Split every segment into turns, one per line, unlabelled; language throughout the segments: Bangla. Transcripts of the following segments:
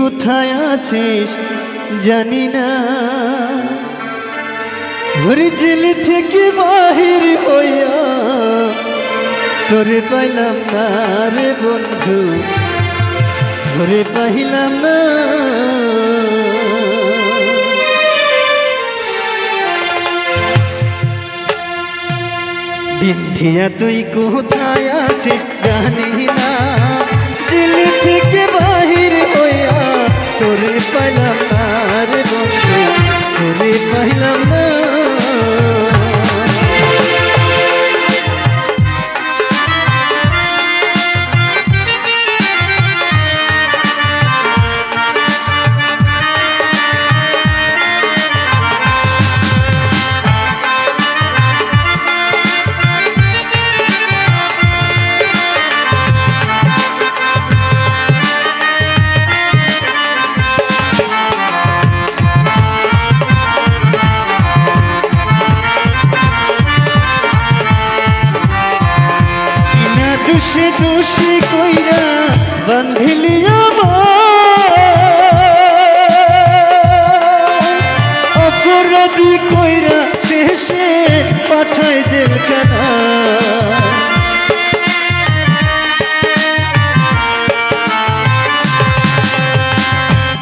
কোথায় আছিস জানি না, ঘরে জেল থেকে বাহির হইয়া তোরে পাইলাম না রে বন্ধু, তোরে পাইলাম না। বিন্ধিয়া তুই কোথায় আছিস জানি না, জেল থেকে বাহির হইয়া তোরে পাইলাম না রে বন্ধু, তোরে পাইলাম না। দুষে দুষে কইরা বান্ধিলি অপরাধী কইরা শেষে পাঠায় জেলখানা।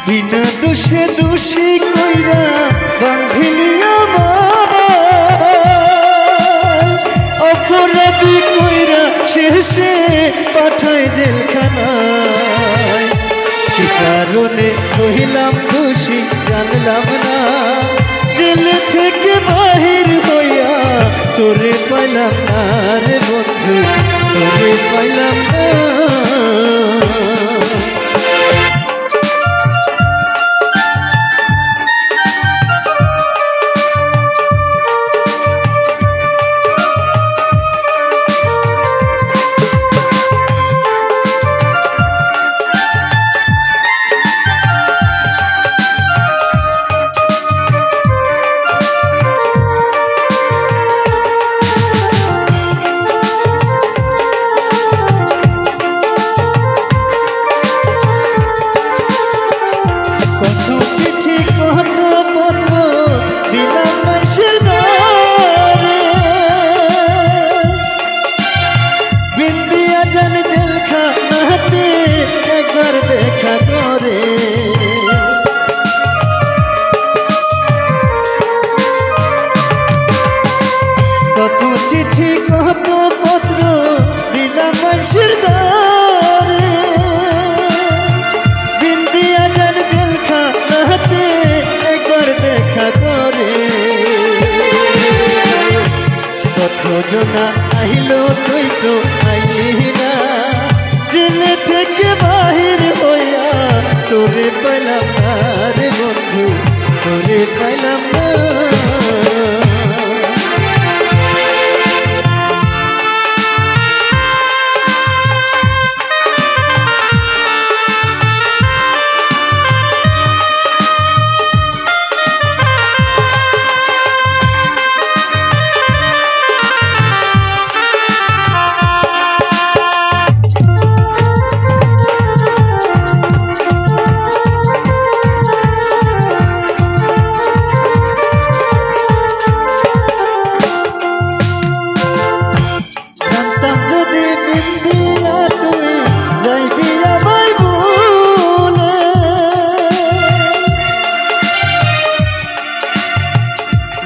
বিনা দুষে দুষি কইরা বান্ধিলি অপরাধী কইরা শেষে পাঠায় জেলখানায়। কি কারণে কহিলাম খুশি জানলাম না, জেল থেকে বাহির হইয়া তোরে পাইলাম না রে বন্ধু, তোরে পাইলাম না। দেখা করে কত চিঠি কত পত্র দিলাম মানুষের ঘরে, বিন্দিয়া জান জেলখানাতে একবার দেখা করে। কত জনা আইলো তুই তো আইলি না, জেল থেকে বাহির হইয়া তোরে পাইলাম না রে বন্ধু, তোরে পাইলাম না।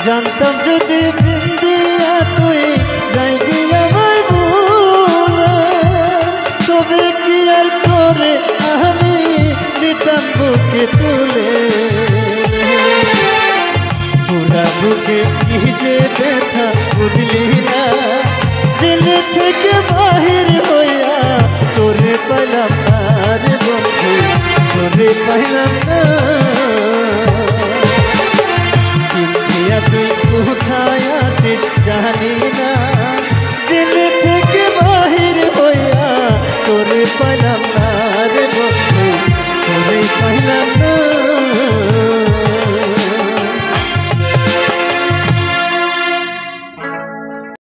জানতাম যদি বিন্দিয়া তুই যাইবি আমায় ভুলে, তবে কি আর করে আমি নিতাম বুকে তুলে। পুরা বুকে কি যে ব্যথা বুঝলি না, জেল থেকে বাহির